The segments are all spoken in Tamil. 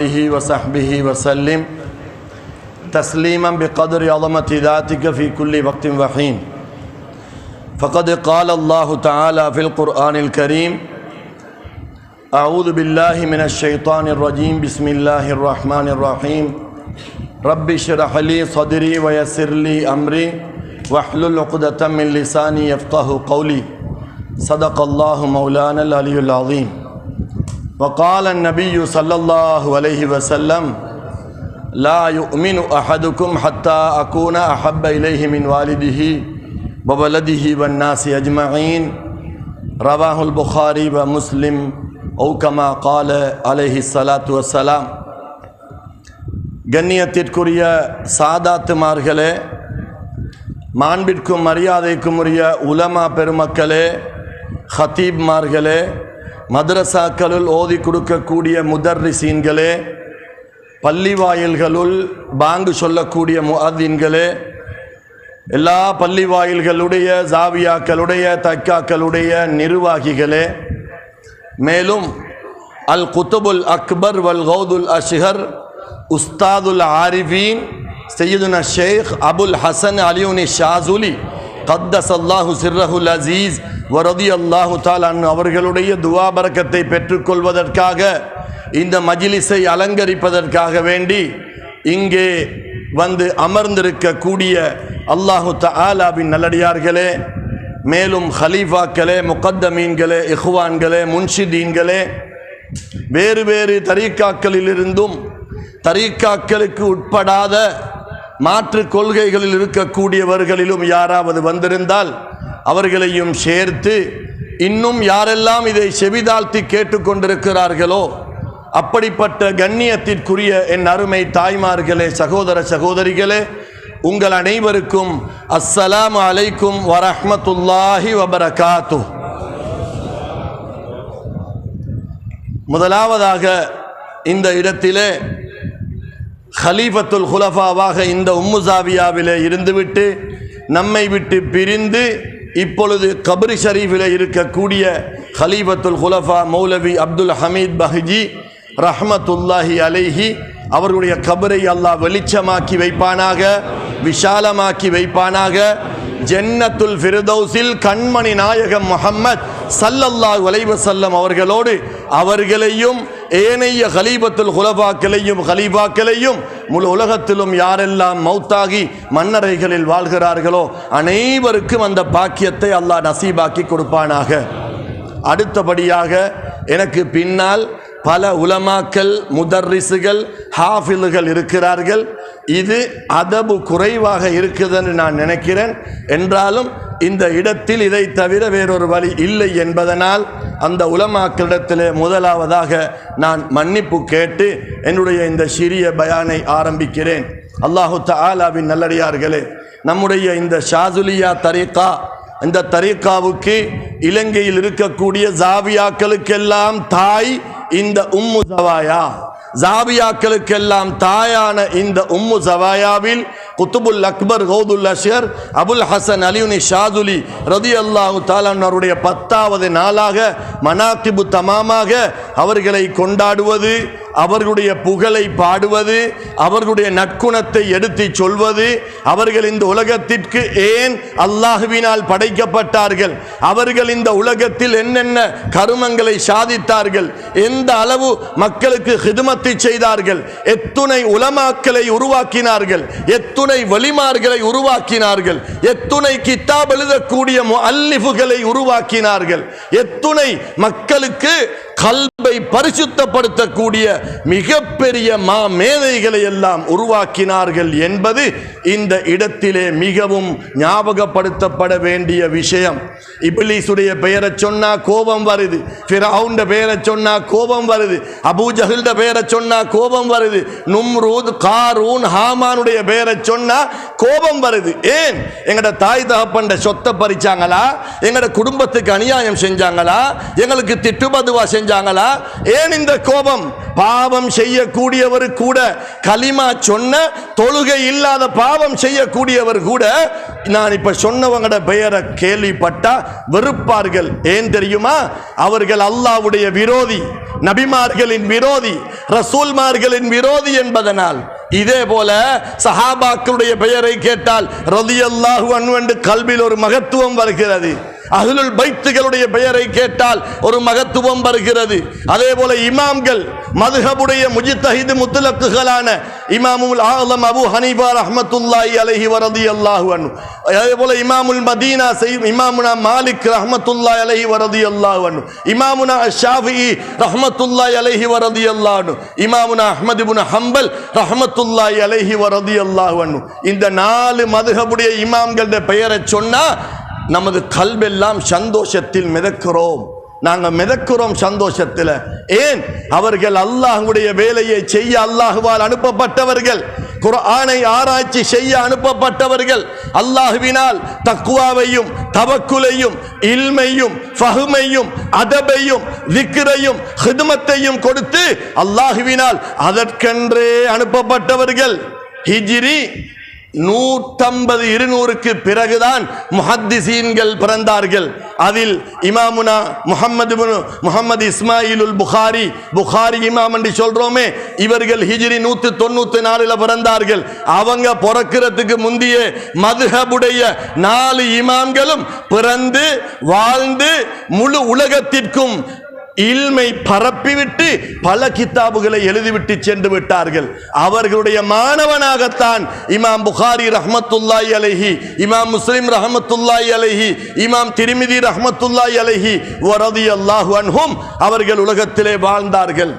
وصحبه وسلم تسليما بقدر عظمة ذاتك في كل وقت وحين. فقد قال الله تعالى في القرآن الكريم: أعوذ بالله من الشيطان الرجيم، بسم الله الرحمن الرحيم. رب اشرح لي صدري ويسر لي أمري واحلل عقدة من لساني يفقه قولي. صدق الله مولانا العلي العظيم. وقال النبي صلى الله عليه وسلم: لا يؤمن أحدكم حتى أكون أحب إليه من والده وولده والناس أجمعين. رواه البخاري ومسلم أو كما قال عليه الصلاة والسلام. கண்ணியத்திற்குரிய சாதாத்துமார்களே, மாண்பிற்கும் மரியாதைக்கும் உரிய உலமா பெருமக்களே, ஹத்தீப்மார்களே, மதரசாக்களுள் ஓதி கொடுக்கக்கூடிய முதர்ரிசீன்களே, பள்ளி வாயில்களுள் பாங்கு சொல்லக்கூடிய முஅத்தின்களே, எல்லா பள்ளி வாயில்களுடைய ஜாவியாக்களுடைய தக்காக்களுடைய நிர்வாகிகளே, மேலும் அல் குத்துபுல் அக்பர் வல் கௌதுல் அஷ்ஹர் உஸ்தாதுல் ஆரிஃபீன் சையதுனா ஷேக் அபுல் ஹசன் அலியுனி ஷாசுலி கத்தஸல்லாஹு சிர்ரஹுல் அசீஸ் வரதியல்லாஹு தஆலா அவர்களுடைய துஆ பரக்கத்தை பெற்றுக்கொள்வதற்காக இந்த மஜ்லிஸை அலங்கரிப்பதற்காக வேண்டி இங்கே வந்து அமர்ந்திருக்கக்கூடிய அல்லாஹு தஆலாவின் நல்லடியார்களே, மேலும் ஹலீஃபாக்களே, முகத்தமீன்களே, இஹ்வான்களே, முன்ஷிதீன்களே, வேறு வேறு தரீக்காக்களிலிருந்தும் தரீக்காக்களுக்கு உட்படாத மாற்று கொள்கைகளில் இருக்கக்கூடியவர்களிலும் யாராவது வந்திருந்தால் அவர்களையும் சேர்த்து இன்னும் யாரெல்லாம் இதை செவிதாழ்த்தி கேட்டுக்கொண்டிருக்கிறார்களோ அப்படிப்பட்ட கண்ணியத்திற்குரிய என் அருமை தாய்மார்களே, சகோதர சகோதரிகளே, உங்கள் அனைவருக்கும் அஸ்ஸலாமு அலைக்கும் வரஹ்மத்துல்லாஹி வபரகாத்துஹ். முதலாவதாக இந்த இடத்திலே ஹலீஃபத்துல் குலஃபாவாக இந்த உம்முசாவியாவிலே இருந்துவிட்டு நம்மை விட்டு பிரிந்து இப்பொழுது கபரி ஷரீஃபிலே இருக்கக்கூடிய ஹலீஃபத்துல் குலஃபா மௌலவி அப்துல் ஹமீத் பஹ்ஜி ரஹ்மத்துல்லாஹி அலைஹி அவர்களுடைய கபரை அல்லாஹ் வெளிச்சமாக்கி வைப்பானாக, விஷாலமாக்கி வைப்பானாக. ஜன்னத்துல் ஃபிர்தௌஸில் கண்மணி நாயகம் முஹம்மத் ஸல்லல்லாஹு அலைஹி வஸல்லம் அவர்களோடு அவர்களையும் ஏனைய கலீபத்துல் குலஃபாக்களையும் கலீஃபாக்களையும் முழு உலகத்திலும் யாரெல்லாம் மௌத்தாகி மன்னரைகளில் வாழ்கிறார்களோ அனைவருக்கும் அந்த பாக்கியத்தை அல்லாஹ் நசீபாக்கி கொடுப்பானாக. அடுத்தபடியாக எனக்கு பின்னால் பல உலமாக்கள், முதர்ரிசுகள், ஹாஃபில்கள் இருக்கிறார்கள். இது அதபு குறைவாக இருக்குதுன்னு நான் நினைக்கிறேன். என்றாலும் இந்த இடத்தில் இதை தவிர வேறொரு வழி இல்லை என்பதனால் அந்த உலமாக்களிடத்திலே முதலாவதாக நான் மன்னிப்பு கேட்டு என்னுடைய இந்த சிறிய பயானை ஆரம்பிக்கிறேன். அல்லாஹு தஆலாவின் நல்லடியார்களே, நம்முடைய இந்த ஷாதுலியா தரீகா, இந்த தரீகாவுக்கு இலங்கையில் இருக்கக்கூடிய ஜாவியாக்களுக்கெல்லாம் தாய் இந்த உம்மு ஜவாயா. ஜாவியாக்களுக்கெல்லாம் தாயான இந்த உம்மு ஜவாயாவில் குத்துபுல் அக்பர் கௌதுல் அஷ்ஹர் அபுல் ஹசன் அலியுனி ஷாதுலி ரதியல்லாஹு தஆலா அவருடைய 10வது நாளாக மனாகிபு தமாமாக அவர்களை கொண்டாடுவது, அவர்களுடைய புகழை பாடுவது, அவர்களுடைய நற்குணத்தை எடுத்து சொல்வது, அவர்கள் இந்த உலகத்திற்கு ஏன் அல்லாஹ்வினால் படைக்கப்பட்டார்கள், அவர்கள் இந்த உலகத்தில் என்னென்ன கருமங்களை சாதித்தார்கள், எந்த அளவு மக்களுக்கு ஹிதுமத்தை செய்தார்கள், எத்துணை உலமாக்களை உருவாக்கினார்கள், எத்துணை வலிமார்களை உருவாக்கினார்கள், எத்துணை கிதாப் எழுதக்கூடிய முஅல்லிஃபுகளை உருவாக்கினார்கள், எத்துணை மக்களுக்கு கல்பை பரிசுத்தப்படுத்தக்கூடிய மிகப்பெரிய மேதைகளை எல்லாம் உருவாக்கினார்கள் என்பது இந்த இடத்திலே மிகவும் ஞாபகப்படுத்தப்பட வேண்டிய விஷயம். இப்லீசுடைய பெயரை சொன்னா கோபம் வருது, ஃபிரௌன்ட பெயரை சொன்னா கோபம் வருது, அபூ ஜஹல்ட பெயரை சொன்னா கோபம் வருது, நும்ரூத், காரூன், ஹாமானுடைய பெயரை சொன்னா கோபம் வருது. ஏன்? எங்கட தாய் தகப்பண்ட சொத்தை பறிச்சாங்களா, எங்கட குடும்பத்துக்கு அநியாயம் செஞ்சாங்களா, எங்களுக்கு திட்டுபதுவா செஞ்சாங்களா? ஏன் இந்த கோபம்? பாவம் செய்யக்கூடியவர் கூட, கலிமா சொன்ன தொழுகை இல்லாத பாவம் செய்யக்கூடியவர் கூட நான் இப்ப சொன்னவங்களோட பெயரை கேள்விப்பட்டா வெறுப்பார்கள். ஏன் தெரியுமா? அவர்கள் அல்லாஹ்வுடைய விரோதி, நபிமார்களின் விரோதி, ரசூல்மார்களின் விரோதி என்பதனால். இதே போல சஹாபாக்களுடைய பெயரை கேட்டால் ரலியல்லாஹு அன்ஹு என்று கல்வியில் ஒரு மகத்துவம் வருகிறது. அஹ்லுல் பைத்துகளுடைய பெயரை கேட்டால் ஒரு மகத்துவம் வருகிறது. அதே போல இமாம்கள், மதுஹபுடைய முஜ்தஹித் முத்லக்குகளான இமாமுல் ஆலம் அபூ ஹனீஃபா ரஹ்மத்துல்லாஹி அலைஹி வ ரலியல்லாஹு அன்ஹு, அதே போல இமாமுல் மதீனா இமாமுனா மாலிக் ரஹ்மத்துல்லாஹி அலைஹி வ ரலியல்லாஹு அன்ஹு, இமாமுனா ஷாஃபிஈ ரஹ்மத்துல்லாஹி அலைஹி வ ரலியல்லாஹு அன்ஹு, இமாமுனா அஹ்மத் இப்னு ஹம்பல் ரஹ்மத்துல்லாஹி அலைஹி வ ரலியல்லாஹு அன்ஹு. இந்த 4 மதுஹபுடைய இமாம்களுடைய பெயரை சொன்னா நமது கல்வெல்லாம் சந்தோஷத்தில் மிதக்கிறோம். நாங்கள் மிதக்கிறோம் சந்தோஷத்தில். ஏன்? அவர்கள் அல்லாஹ்வுடைய வேலையை செய்ய அல்லாஹ்வால் அனுப்பப்பட்டவர்கள், குர்ஆனை ஆராய்ச்சி செய்ய அனுப்பப்பட்டவர்கள். அல்லாஹ்வினால் தக்வாவையும் தவக்குலையும் இல்மையும் ஃபஹ்மையும் அதபையும் திக்ரையும் ஹித்மத்தையும் கொடுத்து அல்லாஹ்வினால் அதற்கென்றே அனுப்பப்பட்டவர்கள். ஹிஜ்ரி 150-200க்கு பிறகுதான் முஹத்திஸீன்கள் பிறந்தார்கள். அதில் இமாமுனா முஹம்மது இஸ்மாயிலுல் புகாரி, புகாரி இமாம் என்று சொல்றோமே, இவர்கள் ஹிஜ்ரி 194 பிறந்தார்கள். அவங்க பிறக்கிறதுக்கு முந்தைய மதுஹபுடைய 4 இமாம்களும் பிறந்து வாழ்ந்து முழு உலகத்திற்கும் இல்மை பரப்பிவிட்டு பல கிதாபுகளை எழுதிவிட்டு சென்று விட்டார்கள். அவர்களுடைய மாணவனாகத்தான் இமாம் புகாரி ரஹ்மத்துல்லாஹி அலைஹி, இமாம் முஸ்லிம் ரஹ்மத்துல்லாஹி அலைஹி, இமாம் திர்மிதி ரஹ்மத்துல்லாஹி அலைஹி வ ரலியல்லாஹு அன்ஹும் அவர்கள் உலகத்திலே வாழ்ந்தார்கள்.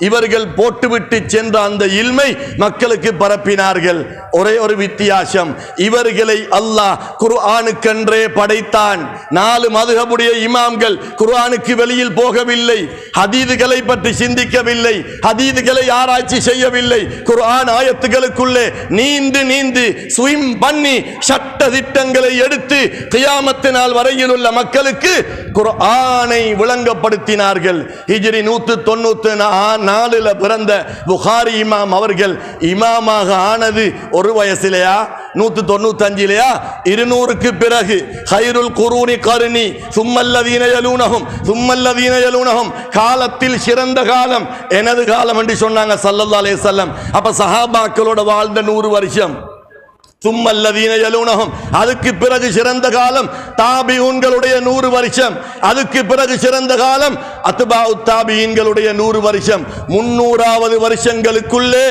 இவர்கள் போட்டுவிட்டு சென்ற அந்த இல்மை மக்களுக்கு பரப்பினார்கள். ஒரே ஒரு வித்தியாசம், இவர்களை அல்லாஹ் குர்ஆனுக்கென்றே படைத்தான். 4 மதுஹபுடைய இமாம்கள் குர்ஆனுக்கு வெளியில் போகவில்லை, ஹதீதுகளை பற்றி சிந்திக்கவில்லை, ஹதீதுகளை ஆராய்ச்சி செய்யவில்லை. குர்ஆன் ஆயத்துகளுக்குள்ளே நீந்து நீந்து ஸ்விம் பண்ணி சட்ட திட்டங்களை எடுத்து கியாமத்து நாள் வரையில் உள்ள மக்களுக்கு குர்ஆனை விளங்கப்படுத்தினார்கள். ஹிஜ்ரி 194 பிறந்த புகாரி இமாம் அவர்கள் இமாமாக ஆனது ஒரு வயசிலையா, 195லையா, 200க்கு பிறகு. ஹைருல் குரூனி கர்னி சும்மல்லதீன யலூனஹும் சும்மல்லதீன யலூனஹும், காலத்தில் சிறந்த காலம் எனது காலம் என்று சொன்னாங்க ஸல்லல்லாஹு அலைஹி வஸல்லம். அப்ப சஹாபாக்களோட வாழ்ந்த 100 வருஷம். சும்மல்லதீன யலூனஹும், அதுக்கு பிறகு சிறந்த காலம் தாபிஊன்களுடைய 100 வருஷம். அதுக்கு பிறகு சிறந்த காலம் அத்பாஉ தாபிஈன்களுடைய 100 வருஷம். 300வது வருஷங்களுக்குள்ளே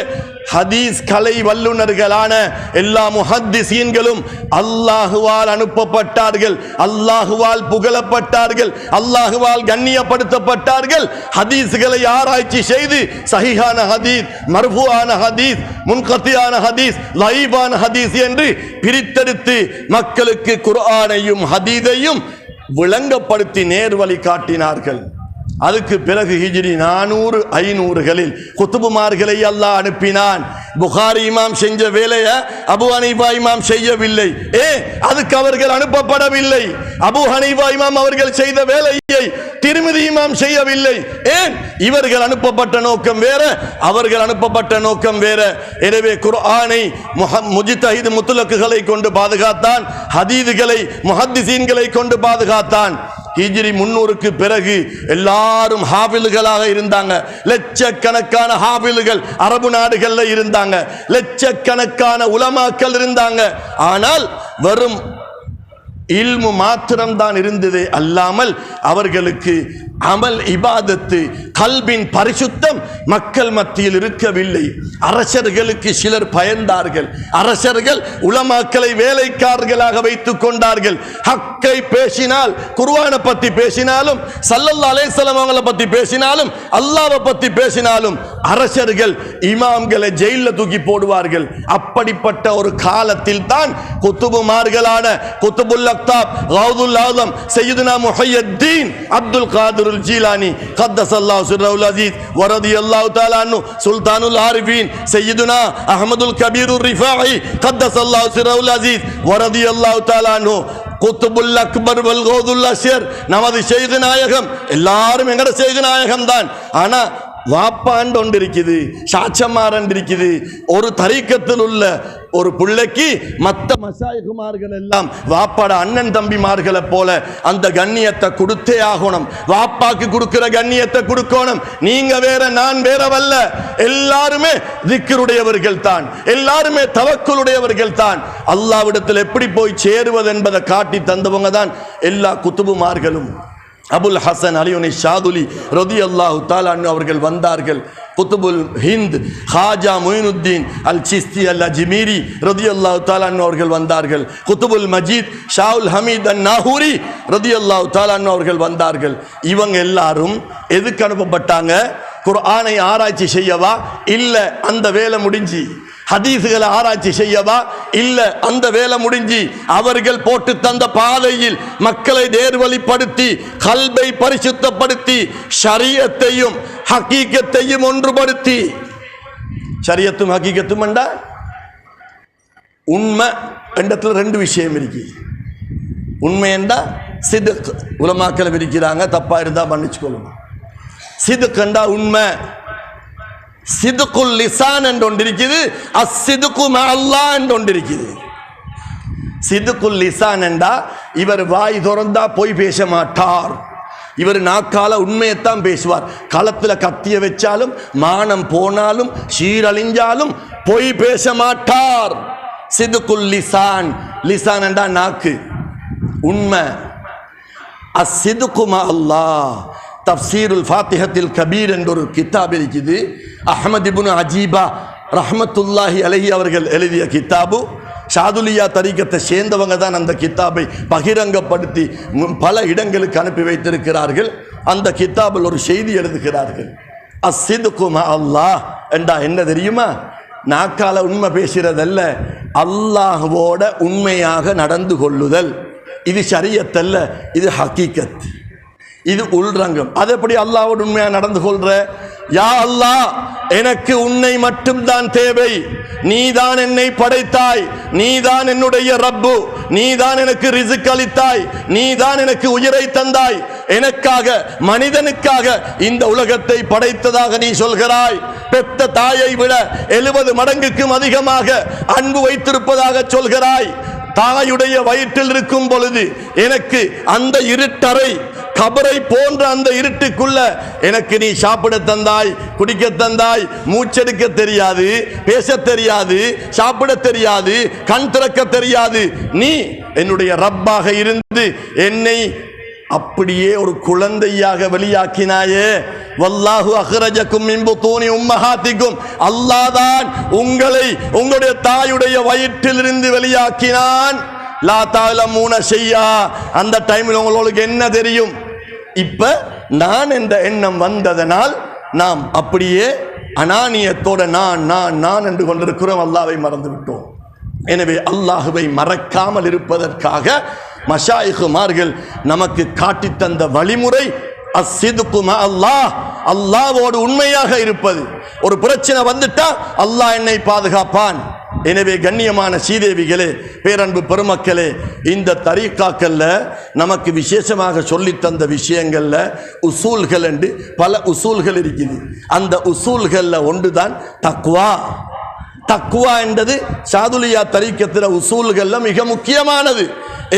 ஹதீஸ் கலை வல்லுநர்களான எல்லா முஹத்திஸீன்களும் அல்லாஹுவால் அனுப்பப்பட்டார்கள், அல்லாஹுவால் புகழப்பட்டார்கள், அல்லாஹுவால் கண்ணியப்படுத்தப்பட்டார்கள். ஹதீஸ்களை ஆராய்ச்சி செய்து சஹீஹான ஹதீஸ், மர்ஃபூஆன ஹதீஸ், முன்கத்தியான ஹதீஸ், லைபான ஹதீஸ் என்று பிரித்தெடுத்து மக்களுக்கு குர்ஆனையும் ஹதீஸையும் விளங்கப்படுத்தி நேர்வழி காட்டினார்கள். அதுக்கு பிறகு ஹிஜ்ரி 400-500களில் குத்துபுமார்களை அல்லாஹ் அனுப்பினான். புகாரி இமாம் செஞ்ச வேலையை அபூ ஹனீஃபா இமாம் செய்யவில்லை. அதுக்கு அவர்கள் அனுப்பப்படவில்லை. அபூ ஹனீஃபா இமாம் அவர்கள் செய்த வேலையை திர்மிதி இமாம் செய்யவில்லை. ஏன்? இவர்கள் அனுப்பப்பட்ட நோக்கம் வேற, அவர்கள் அனுப்பப்பட்ட நோக்கம் வேற. எனவே குர்ஆனை முஜ்தஹித் முத்லக்குகளை கொண்டு பாதுகாத்தான், ஹதீதுகளை முஹத்திஸீன்களை கொண்டு பாதுகாத்தான். ஹிஜ்ரி 300க்கு பிறகு எல்லாரும் ஹாஃபில்களாக இருந்தாங்க. லட்சக்கணக்கான ஹாஃபில்கள் அரபு நாடுகள்ல இருந்தாங்க, லட்சக்கணக்கான உலமாக்கள் இருந்தாங்க. ஆனால் வெறும் இல்மு மாத்திரம்தான் இருந்தது அல்லாமல் அவர்களுக்கு அமல் இபாதத்து கல்பின் பரிசுத்தம் மக்கள் மத்தியில் இருக்கவில்லை. அரசர்களுக்கு சிலர் பயந்தார்கள். அரசர்கள் உலமாக்களை வேலைக்காரர்களாக வைத்துக் கொண்டார்கள். ஹக்கை பேசினால், குர்ஆனை பத்தி பேசினாலும், ஸல்லல்லாஹு அலைஹி வஸல்லம் அவங்களை பத்தி பேசினாலும், அல்லாஹ்வை பத்தி பேசினாலும் அரசர்கள் இமாம்களை ஜெயில தூக்கி போடுவார்கள். அப்படிப்பட்ட ஒரு காலத்தில் தான் குத்துபுமார்களான குத்துபுல் அக்தாப், கௌதுல் ஆலம், சையதுனா முஹய்யத்தீன் அப்துல் காதிர் ஜீலானி கத்தஸல்லாஹு சிர்ரஹுல் அஸீஸ் வ ரலியல்லாஹு தஆலா அன்ஹு, சுல்தானுல் ஆரிஃபீன் சையதுனா அஹ்மதுல் கபீருர் ரிஃபாஇ கத்தஸல்லாஹு சிர்ரஹுல் அஸீஸ் வ ரலியல்லாஹு தஆலா அன்ஹு, குத்துபுல் அக்பர் வல் கௌதுல் அஸ்யர் நமது ஷைഖ് நாயகம். எல்லாரும் எங்கட ஷைഖ் நாயகம் தான். ஆனா வாப்பாண்டு ஒன்று இருக்குது, சாட்சமாரன் இருக்குது. ஒரு தரீக்கத்தில் உள்ள ஒரு பிள்ளைக்கு மற்ற மசாயிகுமார்கள் எல்லாம் வாப்பாட அண்ணன் தம்பிமார்களை போல அந்த கண்ணியத்தை கொடுத்தே ஆகணும். வாப்பாக்கு கொடுக்கிற கண்ணியத்தை கொடுக்கணும். நீங்க வேற, நான் வேறவல்ல. எல்லாருமே திக்ருடையவர்கள் தான், எல்லாருமே தவக்குலுடையவர்கள் தான். அல்லாஹ்விடத்தில் எப்படி போய் சேருவது என்பதை காட்டி தந்தவங்க தான் எல்லா குத்துபுமார்களும். அபுல் ஹசன் அலியுனி ஷாதுலி ரலியல்லாஹு தஆலா அன்ஹு அவர்கள் வந்தார்கள். குத்துபுல் ஹிந்த் ஹாஜா முயினுத்தீன் அல் சிஸ்தி அல் அஜ்மீரி ரலியல்லாஹு தஆலா அன்ஹு அவர்கள் வந்தார்கள். குத்துபுல் மஜீத் ஷாவுல் ஹமீத் அன் நாஹூரி ரலியல்லாஹு தஆலா அன்ஹு அவர்கள் வந்தார்கள். இவங்க எல்லாரும் எதுக்கு அனுப்பப்பட்டாங்க? குர்ஆனை ஆராய்ச்சி செய்யவா? இல்ல, அந்த வேலை முடிஞ்சு. ஹதீஸுகளை ஆராய்ச்சி செய்யவா? இல்ல, அந்த வேலை முடிஞ்சு. அவர்கள் போட்டு தந்த பாதையில் மக்களை நேர்வழிப்படுத்தி கல்பை பரிசுத்தப்படுத்தி ஷரியத்தையும் ஹகீகத்தையும் ஒன்றுபடுத்தி. ஷரியத்தும் ஹகீகத்தும் என்றா உண்மை இடத்துல ரெண்டு விஷயம் இருக்கு. உண்மை என்றா சிதுக், உலமாக்களை விரிக்கிறாங்க, தப்பா இருந்தா மன்னிச்சுக்கொள்ளுங்க. சிதுக் என்றா உண்மை. சிதுக்குல் லிசான் என்று ஒன்று இருக்குது, அஸ்ஸிதுகு மஅல்லாஹ் என்று ஒன்று இருக்குது. சிதுக்குல் லிசான் என்றா இவர் வாய் திறந்தா போய் பேச மாட்டார். இவர் நாக்கால உண்மையைத்தான் பேசுவார். களத்துல கத்திய வச்சாலும் மானம் போனாலும் சீரழிஞ்சாலும் போய் பேச மாட்டார். சிதுக்குல் லிசான், லிசான் என்றா நாக்கு, உண்மை. அஸ்ஸிதுகு மஅல்லாஹ். தஃப்சீருல் ஃபாத்திஹத்தில் கபீர் என்ற ஒரு கிதாப் இருக்குது. அஹ்மத் இப்னு அஜீபா ரஹ்மத்துல்லாஹி அலைஹி அவர்கள் எழுதிய கிதாபு. ஷாதுலியா தரீக்கத்தை சேர்ந்தவங்க தான் அந்த கிதாபை பகிரங்கப்படுத்தி பல இடங்களுக்கு அனுப்பி வைத்திருக்கிறார்கள். அந்த கிதாபில் ஒரு செய்தி எழுதுகிறார்கள். அஸ்ஸிதுகு மஅல்லாஹ் என்றா என்ன தெரியுமா? நாக்கால உண்மை பேசுறதல்ல, அல்லாஹ்வோட உண்மையாக நடந்து கொள்ளுதல். இது ஷரியத்தல்ல, இது ஹகீகத், இது உள்ரங்கம். அது எப்படி அல்லாஹ்வோடு உண்மையாக நடந்து கொள்ற? யா அல்லாஹ், எனக்கு உன்னை மட்டும்தான் தேவை. நீதான் என்னை படைத்தாய், நீதான் என்னுடைய ரப்பு, நீதான் எனக்கு ரிஸ்க் அளித்தாய், நீதான் எனக்கு உயிரை தந்தாய், எனக்காக மனிதனுக்காக இந்த உலகத்தை படைத்ததாக நீ சொல்கிறாய். பெத்த தாயை விட 70 மடங்குக்கும் அதிகமாக அன்பு வைத்திருப்பதாக சொல்கிறாய். தாயுடைய வயிற்றில் இருக்கும் பொழுது எனக்கு அந்த இருட்டறை, கபரை போன்ற அந்த இருட்டுக்குள்ள எனக்கு நீ சாப்பிட தந்தாய், குடிக்க தந்தாய். மூச்செடுக்க தெரியாது, பேச தெரியாது, சாப்பிட தெரியாது, கண் திறக்க தெரியாது. நீ என்னுடைய ரப்பாக இருந்து என்னை அப்படியே ஒரு குழந்தையாக வெளியாக்கினாயே. வல்லாஹு அஹ்ரஜக்கும் மின் புத்தூனி உம்மஹாத்திக்கும். அல்லாஹ் தான் உங்களை உங்களுடைய தாயுடைய வயிற்றிலிருந்து வெளியாக்கினான். லா தஅலமூன ஷையா. அந்த டைமில் உங்களுக்கு என்ன தெரியும்? இப்ப நான் என்ற எண்ணம் வந்ததனால் நாம் அப்படியே அனானியத்தோட நான் நான் நான் என்று கொண்டிருக்கிறோம். அல்லாஹ்வை மறந்து விட்டோம். எனவே அல்லாஹ்வை மறக்காமல் இருப்பதற்காக மஷாயிகுமார்கள் நமக்கு காட்டி தந்த வழிமுறை அஸ்ஸிதுகு மஅல்லாஹ், அல்லாஹ்வோடு உண்மையாக இருப்பது. ஒரு பிரச்சனை வந்துட்டா அல்லாஹ் என்னை பாதுகாப்பான். எனவே கண்ணியமான சீதேவிகளே, பேரன்பு பெருமக்களே, இந்த தரீக்காக்கள்ல நமக்கு விசேஷமாக சொல்லி தந்த விஷயங்கள்ல உசூல்கள் என்று பல உசூல்கள் இருக்குது. அந்த உசூல்கள்ல ஒன்றுதான் தக்வா. தக்வா என்றது ஷாதுலியா தரீக்கத்தில் உசூல்கள்ல மிக முக்கியமானது.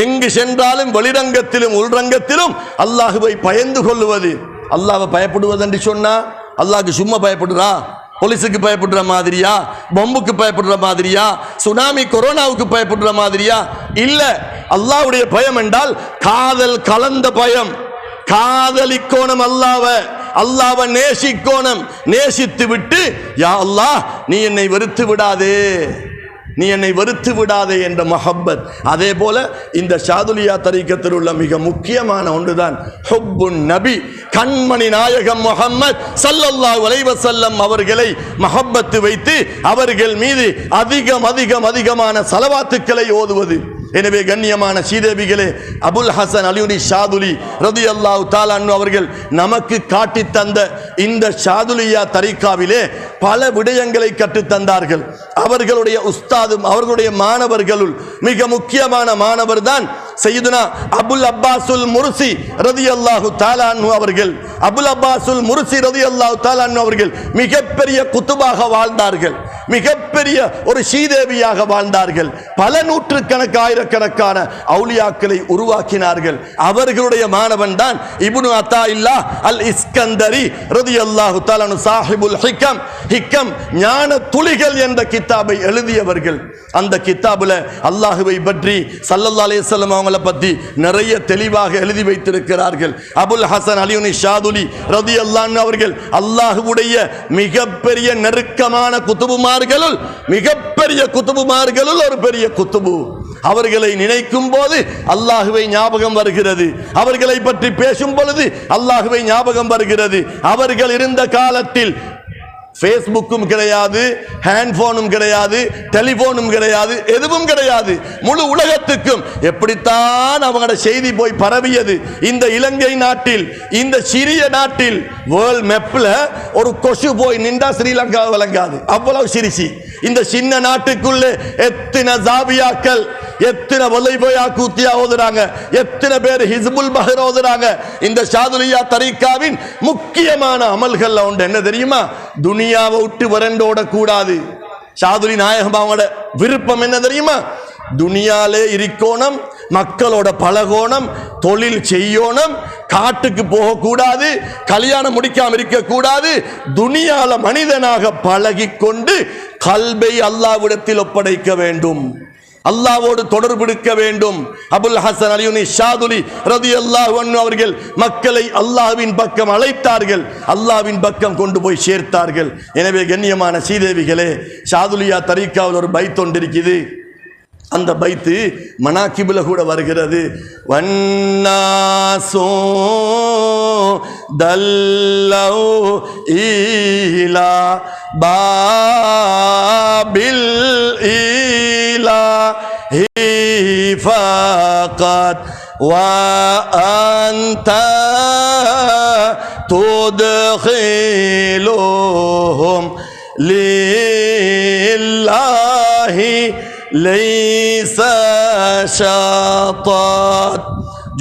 எங்கு சென்றாலும் வெளிரங்கத்திலும் உள்ரங்கத்திலும் அல்லாஹுவை பயந்து கொள்ளுவது. அல்லாஹ்வை பயப்படுவது என்று சொன்னா அல்லாஹ்க்கு சும்மா பயப்படுறா? போலீஸுக்கு பயப்படுற மாதிரியா? பொம்புக்கு பயப்படுற மாதிரியா? சுனாமி கொரோனாவுக்கு பயப்படுற மாதிரியா? இல்ல. அல்லாஹ்வுடைய பயம் என்றால் காதல் கலந்த பயம். காதலிக்கோணம் அல்லாஹ்வை நேசிக்கோணம். நேசித்து விட்டு யா அல்லாஹ் நீ என்னை வெறுத்து விடாதே, நீ என்னை வெறுத்து விடாதே என்ற மஹப்பத். அதே போல இந்த ஷாதுலியா தரீக்கத்தில் உள்ள மிக முக்கியமான ஒன்றுதான் ஹுப்புன் நபி. கண்மணி நாயகம் முஹம்மத் ஸல்லல்லாஹு அலைஹி வஸல்லம் அவர்களை மஹப்பத்து வைத்து அவர்கள் மீது அதிகமான ஸலவாத்துக்களை ஓதுவது. எனவே கண்ணியமான சீதேவிகளே, அபுல் ஹசன் அலியுனி ஷாதுலி ரலியல்லாஹு தஆலா அன்ஹு அவர்கள் நமக்கு காட்டி தந்த இந்த ஷாதுலியா தரீக்காவிலே பல விடயங்களை கற்றுத் தந்தார்கள். அவர்களுடைய உஸ்தாதும் அவர்களுடைய மாணவர்களுள் மிக முக்கியமான மாணவர் தான் சையதுனா அபுல் அப்பாசுல் முர்சி ரலியல்லாஹு தஆலா அன்ஹு அவர்கள், அபுல் அப்பாசுல் முர்சி ரலியல்லாஹு தஆலா அன்ஹு அவர்கள் மிகப்பெரிய குத்துபாக வாழ்ந்தார்கள், மிகப்பெரிய ஒரு ஸ்ரீதேவியாக வாழ்ந்தார்கள், பல நூற்றுக்கணக்கான ஆயிரக்கணக்கான அவுலியாக்களை உருவாக்கினார்கள். அவர்களுடைய மாணவன் தான் இப்னு அத்தாயில்லா அல் இஸ்கந்தரி ரலியல்லாஹு தஆலா அன்ஹு சாஹிபுல் ஹிக்கம், ஹிக்கம் ஞான துளிகள் என்ற கிதாபை எழுதியவர்கள். அந்த கிதாபுல அல்லாஹ்வை பற்றி ஸல்லல்லாஹு அலைஹி வஸல்லம் அவங்கள பத்தி நிறைய தெளிவாக எழுதி வைத்திருக்கிறார்கள். அபுல் ஹசன் அலியுனி ஷாதுலி ரலியல்லாஹு அன்ஹு அவர்கள் அல்லாஹ்வுடைய மிகப்பெரிய நெருக்கமான குதுபுமார்களுள், மிகப்பெரிய குதுபுமார்களுள் ஒரு பெரிய குதுபு. அவர்களை நினைக்கும் போது அல்லாஹ்வை ஞாபகம் வருகிறது, அவர்களை பற்றி பேசும் பொழுது அல்லாஹ்வை ஞாபகம் வருகிறது. அவர்கள் இருந்த காலத்தில் ஃபேஸ்புக்கும் கிடையாது, ஹேண்ட்போனும் கிடையாது, டெலிபோனும் கிடையாது, எதுவும் கிடையாது. முழு உலகத்துக்கும் எப்படித்தான் அவங்களோட செய்தி போய் பரவியது. இந்த இலங்கை நாட்டில், இந்த சிறிய நாட்டில் வேர்ல்ட் மேப்ல ஒரு கொசு போய் நின்றா ஸ்ரீலங்கா விளங்காது, அவ்வளவு சிரிசி. இந்த சின்ன நாட்டுக்குள்ளே எத்தனை ஜாபியாக்கள், எத்தனை வலைபோயா கூத்தியா ஓதுறாங்க, எத்தனை பேர் ஹிஸ்புல் பஹர் ஓதுறாங்க. இந்த ஷாதுலியா தரீக்காவின் முக்கியமான அமல்கள் ஒன்று என்ன தெரியுமா? துனியாவை விட்டு வரண்டோட கூடாது. ஷாதுலி நாயகம் அவங்களோட விருப்பம் என்ன தெரியுமா? துனியாலே இருக்கோணம், மக்களோட பழகோணம், தொழில் செய்யோணம், காட்டுக்கு போகக்கூடாது, கல்யாணம் முடிக்காம இருக்க கூடாது. துனியால மனிதனாக பழகி கொண்டு கல்பை அல்லாஹ்விடத்தில் ஒப்படைக்க வேண்டும், அல்லாஹ்வோடு தொடர்புடுக்க வேண்டும். அபுல் ஹசன் அலியுனி ஷாதுலி ரலியல்லாஹு அன்ஹு அவர்கள் மக்களை அல்லாஹ்வின் பக்கம் அழைத்தார்கள், அல்லாஹ்வின் பக்கம் கொண்டு போய் சேர்த்தார்கள். எனவே கண்ணியமான சீதேவிகளே, ஷாதுலியா தரீக்காவில் ஒரு பைத் ஒன்று இருக்குது. அந்த பைத்து மனாக்கிபுல கூட வருகிறது. வன்னாசோ தல்லௌ ஈலா பாபில் இலாஹி ஃபகத் வா அன்தா துத்கிலுஹும் லில்லாஹி லைஸ ஷாத்தாத்.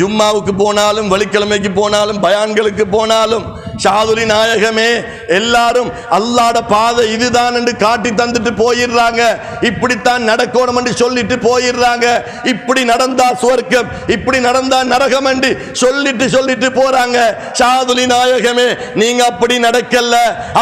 ஜும்மாவுக்கு போனாலும், வெள்ளிக்கிழமைக்கு போனாலும், பயான்களுக்கு போனாலும் ஷாதுலி நாயகமே எல்லாரும் அல்லாஹ்ட பாதை இதுதான் என்று காட்டி தந்துட்டு போயிடுறாங்க. இப்படித்தான் நடக்கணும் என்று சொல்லிட்டு போயிடுறாங்க. இப்படி நடந்தா சுவர்க்கம், இப்படி நடந்தா நரகம் என்று சொல்லிட்டு போறாங்க. ஷாதுலி நாயகமே, நீங்க அப்படி நடக்கல,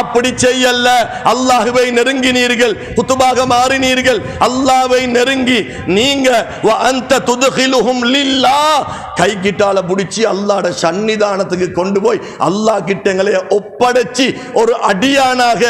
அப்படி செய்யல. அல்லாஹ்வை நெருங்கினீர்கள், குத்துபாக மாறினீர்கள். அல்லாஹ்வை நெருங்கி நீங்க வ அன்த துத்கிலுஹும் லில்லாஹ், கை கிட்டால பிடிச்சி அல்லாஹ்ட சன்னிதானத்துக்கு கொண்டு போய் அல்லாஹ் கிட்ட எங்களை ஒப்படைச்சி ஒரு அடியானாக,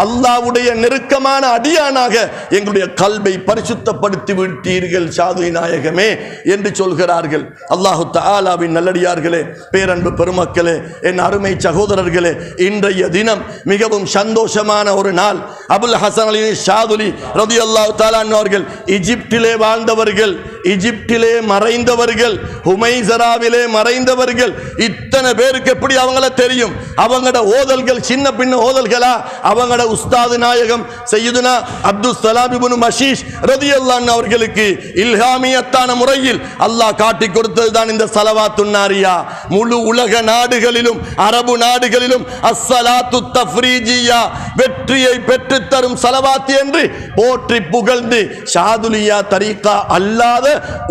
அல்லாஹ்வுடைய நெருக்கமான அடியானாக எங்களுடைய கல்பை பரிசுத்தப்படுத்தி விட்டீர்கள் ஷாதுலி நாயகமே என்று சொல்கிறார்கள். அல்லாஹு தஆலாவின் நல்லடியார்களே, பேரன்பு பெருமக்களே, என் அருமை சகோதரர்களே, இன்றைய தினம் மிகவும் சந்தோஷமான ஒரு நாள். அபுல் ஹசன் அலி ஷாதுலி ரலியல்லாஹு தஆலா அன்ஹு அவர்கள் ஈஜிப்திலே வாழ்ந்தவர்கள், ஈஜிப்திலே மறைந்தவர்கள், ஹுமைசராவிலே மறைந்தவர்கள். இத்தனை பேருக்கு எப்படி அவங்கள தெரியும்? அவங்களோட ஓதல்கள் சின்ன பின்ன ஓதல்களா? அவங்களோட உஸ்தாது நாயகம் சையதுனா அப்துல் சலாம் இப்னு மஷீஷ் ரலியல்லாஹு அன்ஹு அவர்களுக்கு இல்ஹாமியத்தான முறையில் அல்லாஹ் காட்டி கொடுத்தது தான் இந்த ஸலவாத்துன் நாரியா. முழு உலக நாடுகளிலும், அரபு நாடுகளிலும் அஸ்ஸலாத்து தஃப்ரீஜியா, வெற்றியை பெற்று தரும் ஸலவாத் என்று போற்றி புகழ்ந்து ஷாதுலியா தரீகா அல்லாத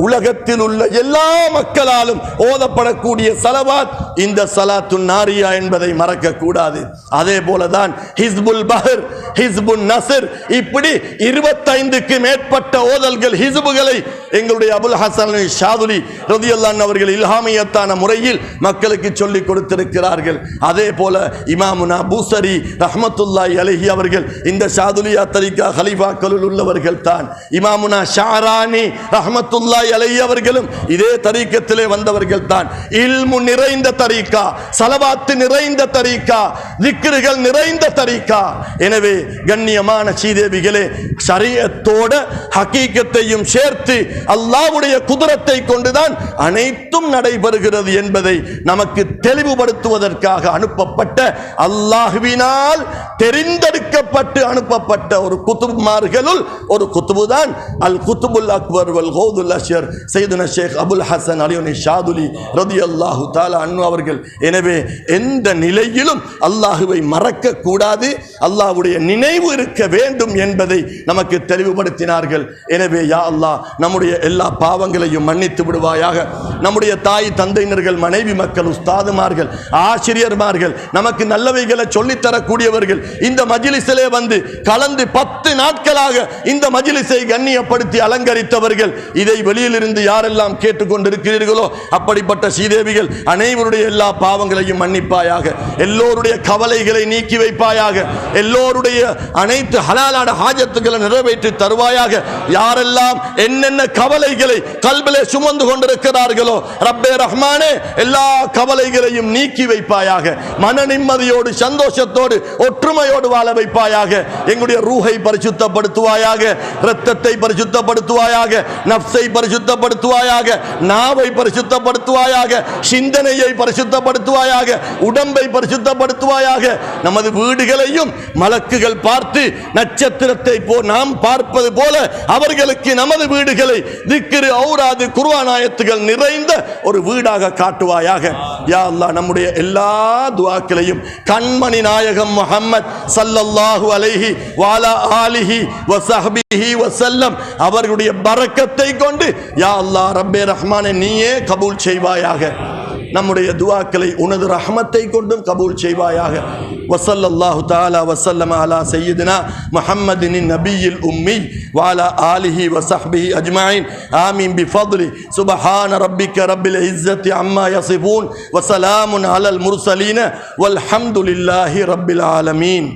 உலகத்தில் உள்ள எல்லா மக்களாலும் ஓதப்படக்கூடிய ஸலவாத் இந்த ஸலாத்துன் நாரியா என்பதை மறக்க கூடாது. அதே போலதான் ஹிஸ்புல் பஹர், ஹிஸ்புன் நஸ்ர், இப்படி 25க்கு மேற்பட்ட ஓதல்கள், ஹிஸ்புகளை எங்களுடைய அபுல் ஹசன் ஷாதுலி ரலியல்லாஹு அன்ஹு அவர்கள் இல்ஹாமியத்தான முறையில் மக்களுக்கு சொல்லிக் கொடுத்திருக்கிறார்கள். அதே போல இமாமுனா பூசரி ரஹ்மத்துல்லாஹி அலைஹி அவர்கள் இந்த ஷாதுலியா தரீகா கலீஃபாக்களுள் உள்ளவர்கள் தான். இமாமுனா ஷாரானி ரஹ்மத்துல்லாஹி அலைஹி அவர்களும் இதே தரீக்கத்திலே வந்தவர்கள் தான். இல்மு நிறைந்த தரீகா, ஸலவாத் நிறைந்த தரீகா, திக்ருகள் நிறைந்த தரீகா. எனவே கண்ணியமான சீதேவிகளே, ஷரீஅத்தோட ஹகீகத்தையும் சேர்த்து அல்லாஹ்வுடைய குதிரத்தை கொண்டுதான் அனைத்தும் நடைபெறுகிறது என்பதை நமக்கு தெளிவுபடுத்துவதற்காக அனுப்பப்பட்ட, அல்லாஹ்வினால் தெரிந்தெடுக்கப்பட்டு அனுப்பப்பட்ட ஒரு குதுப்மார்களுள் ஒரு குதுபுதான் அல் குதுபுல் அக்பர் வல் கௌத் ஹவுதுல் அஷ்யர் சையதுனா ஷேக் அபுல் ஹசன் அலியுனி ஷாதுலி ரலியல்லாஹு தஆலா அன்ஹு அவர்கள். எனவே எந்த நிலையிலும் அல்லாஹுவை மறக்க கூடாது, அல்லாஹ்வுடைய நினைவு இருக்க வேண்டும் என்பதை நமக்கு தெளிவுபடுத்தினார்கள். எனவே யா அல்லாஹ் நம்முடைய எல்லா பாவங்களையும் மன்னித்து விடுவாயாக. நம்முடைய தாய் தந்தையினர்கள், மனைவி மக்கள், உஸ்தாதுமார்கள், ஆசிரியர்மார்கள், நமக்கு நல்லவைகளை சொல்லித்தரக்கூடியவர்கள், இந்த மஜ்லிஸிலே வந்து கலந்து 10 நாட்களாக இந்த மஜ்லிஸை கண்ணியப்படுத்தி அலங்கரித்தவர்கள், இதை வெளியிலிருந்து யாரெல்லாம் கேட்டுக்கொண்டிருக்கிறீர்களோ அப்படிப்பட்ட ஸ்ரீதேவிகள் அனைவருடைய எல்லா பாவங்களையும் மன்னிப்பாயாக. எல்லோருடைய கவலைகளை நீக்கி வைப்பாயாக. எல்லோருடைய அனைத்து ஹலாலான ஹாஜத்துக்களை நிறைவேற்றி தருவாயாக. யாரெல்லாம் என்னென்ன கவலைகளை கல்பிலே சுமந்து கொண்டிருக்கிறார்களோ ரப்பே ரஹ்மானே எல்லா கவலைகளையும் நீக்கி வைப்பாயாக. மன நிம்மதியோடு, சந்தோஷத்தோடு, ஒற்றுமையோடு வாழ வைப்பாயாக. எங்களுடைய ரூஹை பரிசுத்தப்படுத்துவாயாக, இரத்தத்தை பரிசுத்தப்படுத்துவாயாக, நஃப்ஸை பரிசுத்தப்படுத்துவாயாக, நாவை பரிசுத்தப்படுத்துவாயாக, சிந்தனையை பரிசுத்தப்படுத்துவாயாக, உடம்பை பரிசுத்தப்படுத்துவாயாக. நமது வீடுகளையும் மலக்குகள் பார்த்து நட்சத்திரத்தை நாம் பார்ப்பது போல அவர்களுக்கு நமது வீடுகளை திக்ரு, ஔராது, குர்ஆன் ஆயத்துகள் நிறைந்த ஒரு வீடாக காட்டுவாயாக. யா அல்லாஹ் நம்முடைய எல்லா துஆக்களையும் கண்மணி நாயகம் முஹம்மத் ஸல்லல்லாஹு அலைஹி வஅலா ஆலிஹி வஸஹ்பிஹி வஸல்லம் அவர்களுடைய பரக்கத்தை கொண்டு யா அல்லாஹ் ரப்பே ரஹ்மானே நீயே கபூல் செய்வாயாக. நம்முடைய துஆக்களை உனது ரஹ்மத்தை கொண்டும் கபூல் செய்வாயாக. வஸல்லல்லாஹு தஆலா வஸல்லம அலா சய்யிதினா முஹம்மதின் நபியில் உம்மி வஅலா ஆலிஹி வஸஹ்பிஹி அஜ்மஈன். ஆமீன் பிஃضل சுப்ஹான ரப்பிக ரப்பில் இஸ்ஸத்தி அம்மா யசிஃபூன் வஸலாமுன் அலல் முர்சலீன் வல்ஹம்துலில்லாஹி ரப்பில் ஆலமீன்.